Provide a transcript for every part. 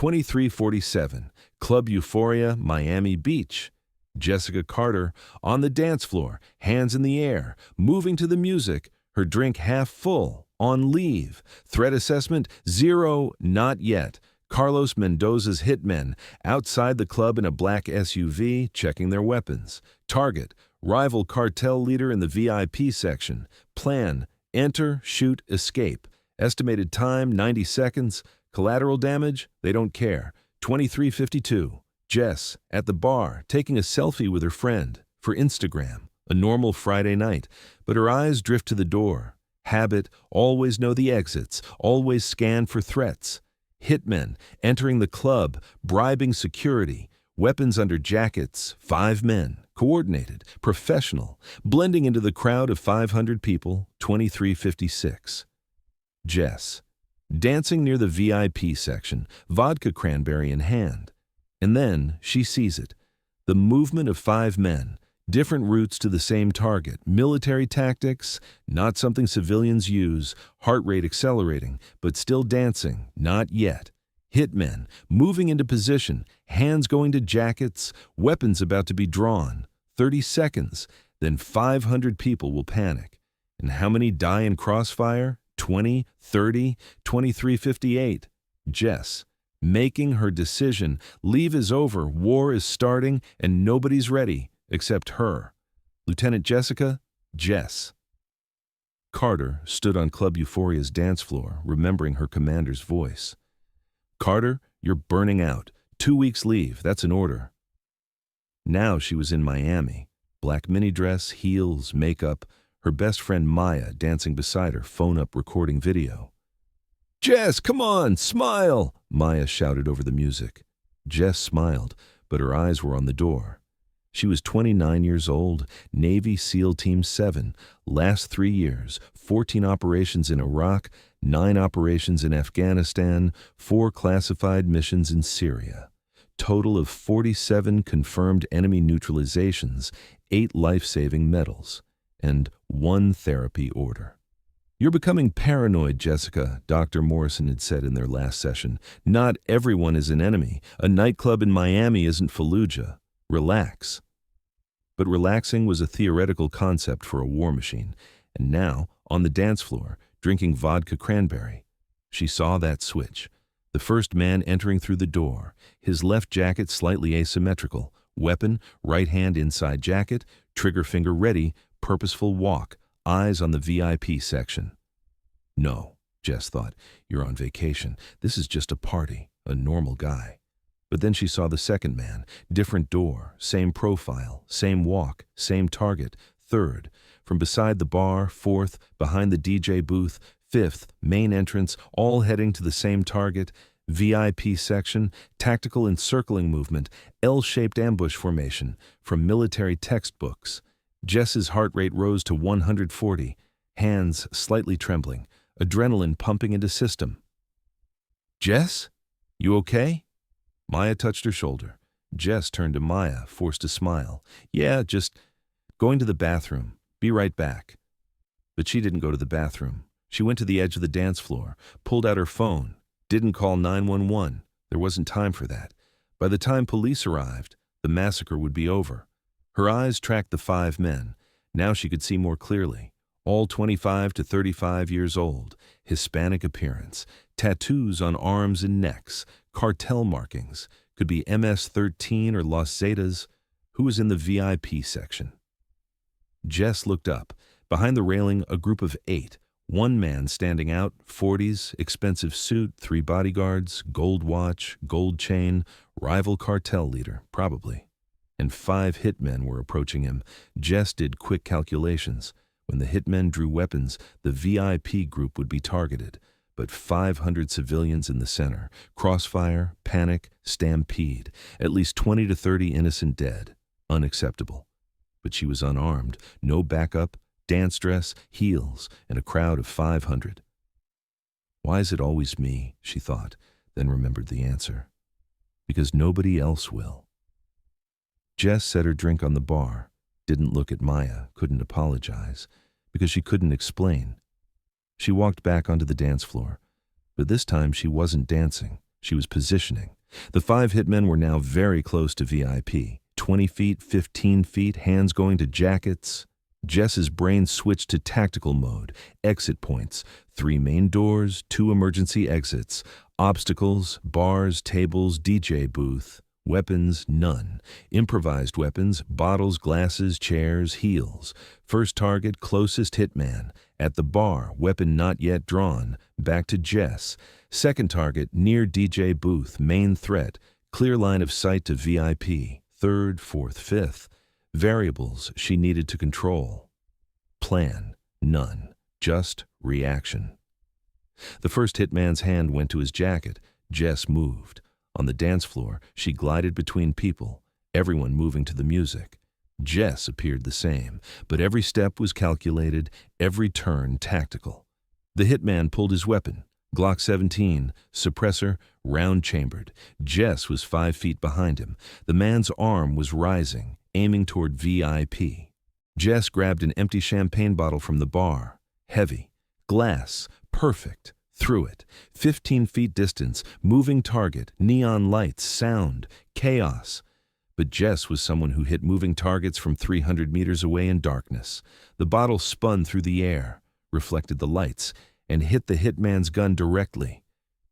23:47, Club Euphoria, Miami Beach. Jessica Carter on the dance floor, hands in the air, moving to the music, her drink half full, on leave. Threat assessment, 0, not yet. Carlos Mendoza's hitmen, outside the club in a black SUV, checking their weapons. Target, rival cartel leader in the VIP section. Plan, enter, shoot, escape. Estimated time, 90 seconds. Collateral damage, they don't care. 23:52. Jess, at the bar, taking a selfie with her friend, for Instagram. A normal Friday night, but her eyes drift to the door. Habit, always know the exits, always scan for threats. Hitmen, entering the club, bribing security. Weapons under jackets, 5 men, coordinated, professional, blending into the crowd of 500 people, 23:56. Jess, dancing near the VIP section, vodka-cranberry in hand. And then she sees it. The movement of 5 men, different routes to the same target, military tactics, not something civilians use, heart rate accelerating, but still dancing, not yet. Hitmen, moving into position, hands going to jackets, weapons about to be drawn. 30 seconds, then 500 people will panic. And how many die in crossfire? 20, 30, 23:58. Jess, making her decision. Leave is over, war is starting, and nobody's ready, except her. Lieutenant Jessica, Jess. Carter stood on Club Euphoria's dance floor, remembering her commander's voice. Carter, you're burning out. 2 weeks leave, that's an order. Now she was in Miami. Black mini dress, heels, makeup, her best friend Maya dancing beside her, phone up recording video. Jess, come on, smile, Maya shouted over the music. Jess smiled, but her eyes were on the door. She was 29 years old, Navy SEAL Team 7, last 3 years, 14 operations in Iraq, 9 operations in Afghanistan, 4 classified missions in Syria. Total of 47 confirmed enemy neutralizations, 8 life-saving medals, and 1 therapy order. You're becoming paranoid, Jessica, Dr. Morrison had said in their last session. Not everyone is an enemy. A nightclub in Miami isn't Fallujah. Relax. But relaxing was a theoretical concept for a war machine, and now, on the dance floor, drinking vodka-cranberry, she saw that switch. The first man entering through the door, his left jacket slightly asymmetrical, weapon, right hand inside jacket, trigger finger ready, purposeful walk, eyes on the VIP section. No, Jess thought, you're on vacation. This is just a party, a normal guy. But then she saw the second man, different door, same profile, same walk, same target, third, from beside the bar, fourth, behind the DJ booth, fifth, main entrance, all heading to the same target, VIP section, tactical encircling movement, L-shaped ambush formation, from military textbooks. Jess's heart rate rose to 140, hands slightly trembling, adrenaline pumping into system. Jess? You okay? Maya touched her shoulder. Jess turned to Maya, forced a smile. Yeah, just going to the bathroom. Be right back. But she didn't go to the bathroom. She went to the edge of the dance floor, pulled out her phone, didn't call 911. There wasn't time for that. By the time police arrived, the massacre would be over. Her eyes tracked the 5 men. Now she could see more clearly. All 25 to 35 years old, Hispanic appearance, tattoos on arms and necks, cartel markings, could be MS-13 or Los Zetas. Who was in the VIP section? Jess looked up. Behind the railing, a group of 8. 1 man standing out, 40s, expensive suit, 3 bodyguards, gold watch, gold chain, rival cartel leader, probably. And 5 hitmen were approaching him. Jess did quick calculations. When the hitmen drew weapons, the VIP group would be targeted. But 500 civilians in the center. Crossfire, panic, stampede. At least 20 to 30 innocent dead. Unacceptable. But she was unarmed. No backup, dance dress, heels, and a crowd of 500. Why is it always me, she thought, then remembered the answer. Because nobody else will. Jess set her drink on the bar, didn't look at Maya, couldn't apologize, because she couldn't explain. She walked back onto the dance floor, but this time she wasn't dancing. She was positioning. The 5 hitmen were now very close to VIP. 20 feet, 15 feet, hands going to jackets. Jess's brain switched to tactical mode. Exit points. 3 main doors, 2 emergency exits. Obstacles, bars, tables, DJ booth. Weapons, none. Improvised weapons, bottles, glasses, chairs, heels. First target, closest hitman. At the bar, weapon not yet drawn. Back to Jess. Second target, near DJ booth, main threat. Clear line of sight to VIP. Third, fourth, fifth. Variables she needed to control. Plan, none. Just reaction. The first hitman's hand went to his jacket. Jess moved. On the dance floor, she glided between people, everyone moving to the music. Jess appeared the same, but every step was calculated, every turn tactical. The hitman pulled his weapon, Glock 17, suppressor, round-chambered. Jess was 5 feet behind him. The man's arm was rising, aiming toward VIP. Jess grabbed an empty champagne bottle from the bar. Heavy. Glass. Perfect. Threw it. 15 feet distance, moving target, neon lights, sound, chaos. But Jess was someone who hit moving targets from 300 meters away in darkness. The bottle spun through the air, reflected the lights, and hit the hitman's gun directly.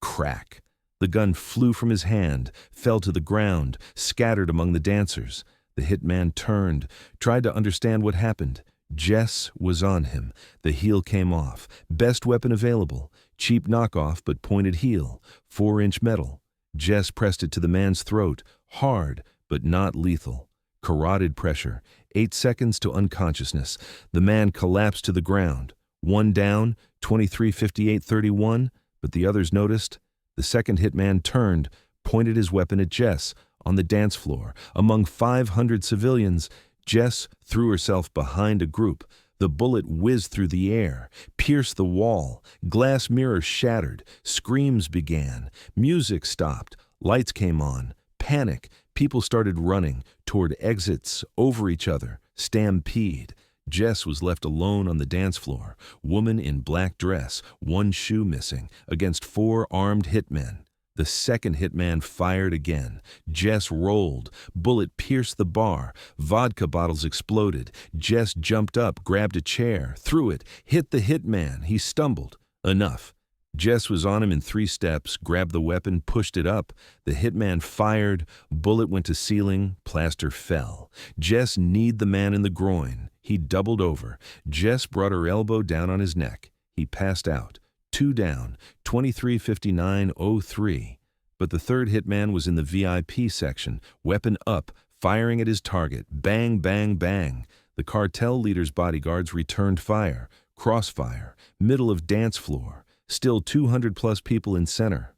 Crack. The gun flew from his hand, fell to the ground, scattered among the dancers. The hitman turned, tried to understand what happened. Jess was on him. The heel came off. Best weapon available. Cheap knockoff but pointed heel. 4-inch metal. Jess pressed it to the man's throat. Hard, but not lethal. Carotid pressure. 8 seconds to unconsciousness. The man collapsed to the ground. One down, 23-58-31, but the others noticed. The second hitman turned, pointed his weapon at Jess. On the dance floor, among 500 civilians, Jess threw herself behind a group. The bullet whizzed through the air, pierced the wall. Glass mirrors shattered. Screams began. Music stopped. Lights came on. Panic. People started running toward exits, over each other. Stampede. Jess was left alone on the dance floor. Woman in black dress, 1 shoe missing, against 4 armed hitmen. The second hitman fired again. Jess rolled. Bullet pierced the bar. Vodka bottles exploded. Jess jumped up, grabbed a chair, threw it, hit the hitman. He stumbled. Enough. Jess was on him in 3 steps, grabbed the weapon, pushed it up. The hitman fired. Bullet went to ceiling. Plaster fell. Jess kneed the man in the groin. He doubled over. Jess brought her elbow down on his neck. He passed out. 2 down, 23-59-03. But the third hitman was in the VIP section, weapon up, firing at his target. Bang, bang, bang. The cartel leader's bodyguards returned fire. Crossfire. Middle of dance floor. Still 200-plus people in center.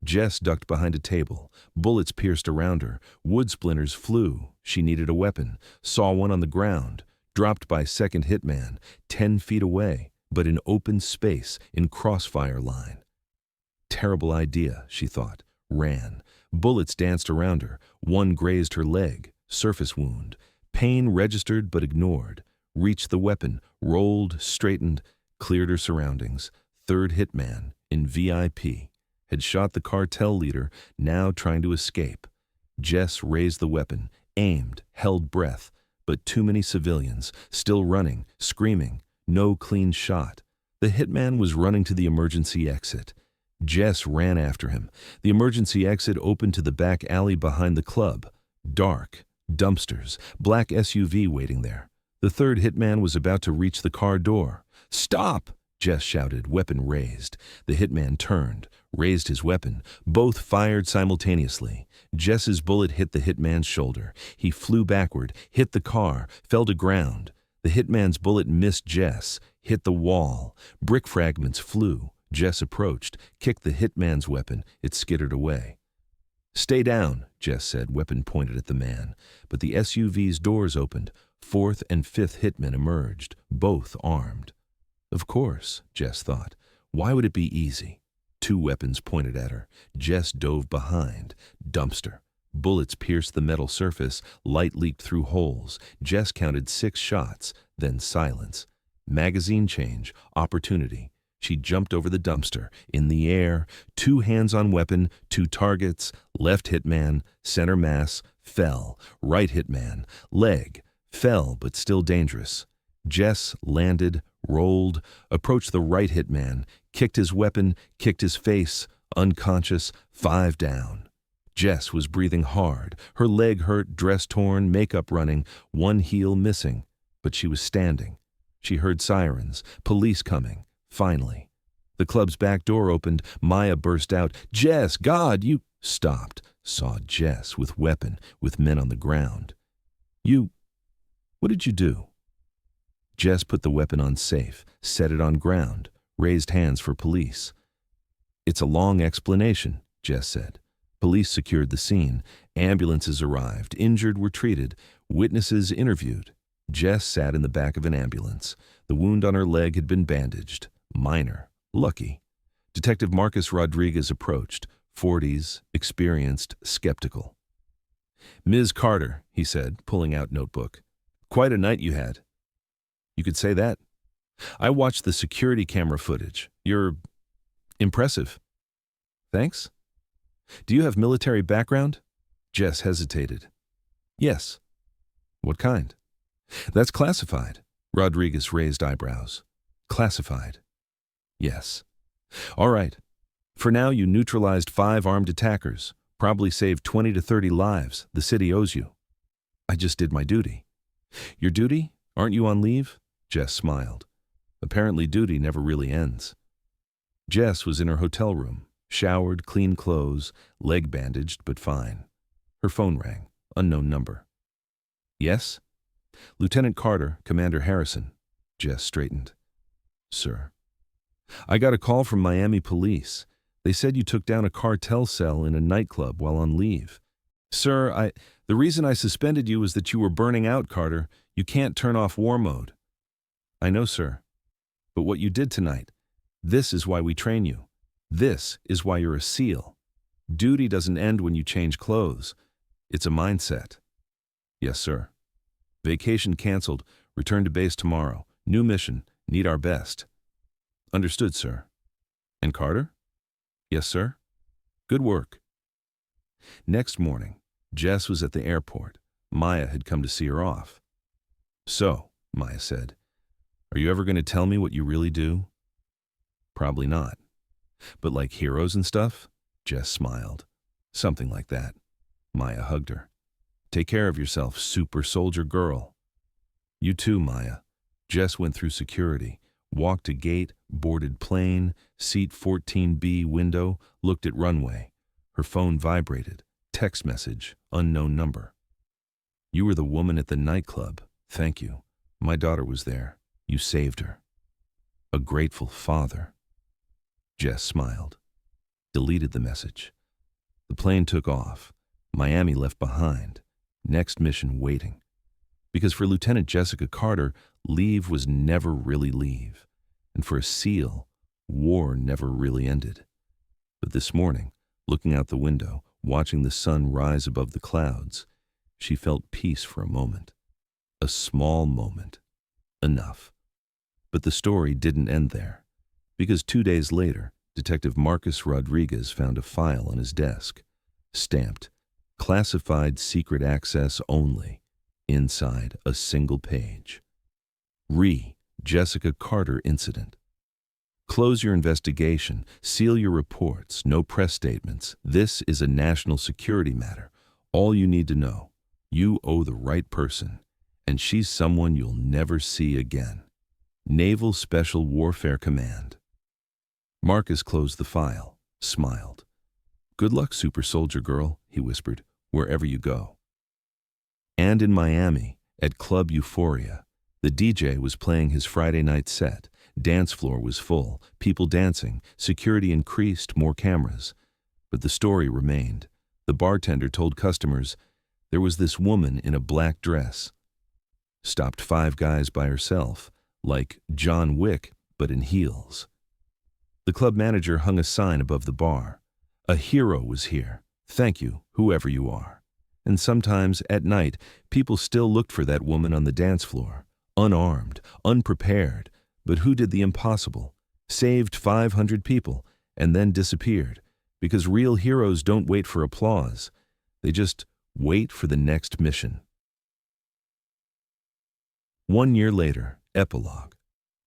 Jess ducked behind a table. Bullets pierced around her. Wood splinters flew. She needed a weapon. Saw one on the ground. Dropped by second hitman, 10 feet away. But in open space, in crossfire line. Terrible idea, she thought. Ran. Bullets danced around her. One grazed her leg. Surface wound. Pain registered but ignored. Reached the weapon. Rolled, straightened, cleared her surroundings. Third hitman, in VIP, had shot the cartel leader, now trying to escape. Jess raised the weapon, aimed, held breath, but too many civilians, still running, screaming. No clean shot. The hitman was running to the emergency exit. Jess ran after him. The emergency exit opened to the back alley behind the club. Dark. Dumpsters. Black SUV waiting there. The third hitman was about to reach the car door. "Stop!" Jess shouted, weapon raised. The hitman turned, raised his weapon. Both fired simultaneously. Jess's bullet hit the hitman's shoulder. He flew backward, hit the car, fell to ground. The hitman's bullet missed Jess, hit the wall. Brick fragments flew. Jess approached, kicked the hitman's weapon. It skittered away. "Stay down," Jess said, weapon pointed at the man. But the SUV's doors opened. 4th and 5th hitmen emerged, both armed. Of course, Jess thought. Why would it be easy? 2 weapons pointed at her. Jess dove behind. Dumpster. Bullets pierced the metal surface, light leaked through holes. Jess counted 6 shots, then silence. Magazine change, opportunity. She jumped over the dumpster. In the air, 2 hands on weapon, 2 targets, left hitman, center mass, fell, right hitman, leg, fell but still dangerous. Jess landed, rolled, approached the right hitman, kicked his weapon, kicked his face, unconscious, 5 down. Jess was breathing hard, her leg hurt, dress torn, makeup running, 1 heel missing, but she was standing. She heard sirens, police coming. Finally, the club's back door opened. Maya burst out, "Jess, God, you—" Stopped, saw Jess with weapon, with men on the ground. What did you do?" Jess put the weapon on safe, set it on ground, raised hands for police. "It's a long explanation," Jess said. Police secured the scene. Ambulances arrived. Injured were treated. Witnesses interviewed. Jess sat in the back of an ambulance. The wound on her leg had been bandaged. Minor. Lucky. Detective Marcus Rodriguez approached. 40s, experienced, skeptical. "Ms. Carter," he said, pulling out notebook. "Quite a night you had." "You could say that. I watched the security camera footage. You're impressive." "Thanks. Do you have military background?" Jess hesitated. "Yes." "What kind?" "That's classified." Rodriguez raised eyebrows. "Classified?" "Yes." "All right. For now, you neutralized 5 armed attackers. Probably saved 20 to 30 lives. The city owes you." "I just did my duty." "Your duty? Aren't you on leave?" Jess smiled. Apparently duty never really ends. Jess was in her hotel room, showered, clean clothes, leg bandaged but fine. Her phone rang. Unknown number. "Yes?" "Lieutenant Carter, Commander Harrison." Jess straightened. "Sir." "I got a call from Miami Police. They said you took down a cartel cell in a nightclub while on leave." "Sir, the reason I suspended you was that you were burning out, Carter. You can't turn off war mode." "I know, sir. But what you did tonight, this is why we train you. This is why you're a SEAL. Duty doesn't end when you change clothes. It's a mindset." "Yes, sir." "Vacation canceled. Return to base tomorrow. New mission. Need our best." "Understood, sir." "And Carter?" "Yes, sir." "Good work." Next morning, Jess was at the airport. Maya had come to see her off. "So," Maya said, "are you ever going to tell me what you really do?" "Probably not." "But like heroes and stuff?" Jess smiled. "Something like that." Maya hugged her. "Take care of yourself, super soldier girl." "You too, Maya." Jess went through security, walked to gate, boarded plane, seat 14B window, looked at runway. Her phone vibrated. Text message, unknown number. "You were the woman at the nightclub. Thank you. My daughter was there. You saved her." "A grateful father." Jess smiled. Deleted the message. The plane took off. Miami left behind. Next mission waiting. Because for Lieutenant Jessica Carter, leave was never really leave. And for a SEAL, war never really ended. But this morning, looking out the window, watching the sun rise above the clouds, she felt peace for a moment. A small moment. Enough. But the story didn't end there. Because 2 days later, Detective Marcus Rodriguez found a file on his desk, stamped, "Classified secret access only," inside a single page. Jessica Carter incident. Close your investigation, seal your reports, no press statements. This is a national security matter. All you need to know, you owe the right person, and she's someone you'll never see again. Naval Special Warfare Command. Marcus closed the file, smiled. "Good luck, super soldier girl," he whispered, "wherever you go." And in Miami, at Club Euphoria, the DJ was playing his Friday night set. Dance floor was full, people dancing, security increased, more cameras. But the story remained. The bartender told customers, there was this woman in a black dress. Stopped 5 guys by herself, like John Wick, but in heels. The club manager hung a sign above the bar. "A hero was here. Thank you, whoever you are." And sometimes, at night, people still looked for that woman on the dance floor, unarmed, unprepared, but who did the impossible? saved 500 people, and then disappeared, because real heroes don't wait for applause. They just wait for the next mission. 1 year later, epilogue.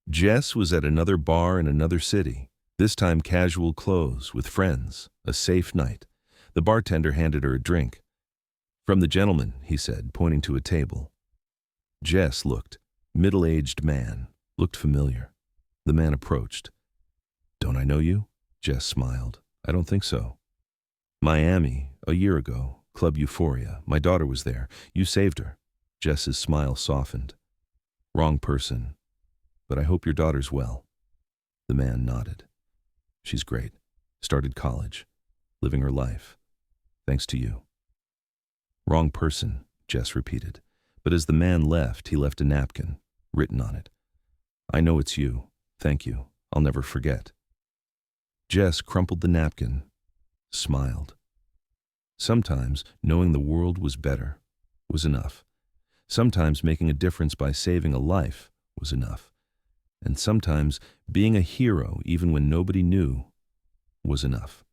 Jess was at another bar in another city, this time casual clothes, with friends, a safe night. The bartender handed her a drink. "From the gentleman," he said, pointing to a table. Jess looked. Middle-aged man. Looked familiar. The man approached. "Don't I know you?" Jess smiled. "I don't think so." "Miami, a year ago. Club Euphoria. My daughter was there. You saved her." Jess's smile softened. "Wrong person. But I hope your daughter's well." The man nodded. "She's great. Started college. Living her life. Thanks to you." "Wrong person," Jess repeated. But as the man left, he left a napkin, written on it. "I know it's you. Thank you. I'll never forget." Jess crumpled the napkin, smiled. Sometimes knowing the world was better was enough. Sometimes making a difference by saving a life was enough. And sometimes being a hero even when nobody knew was enough.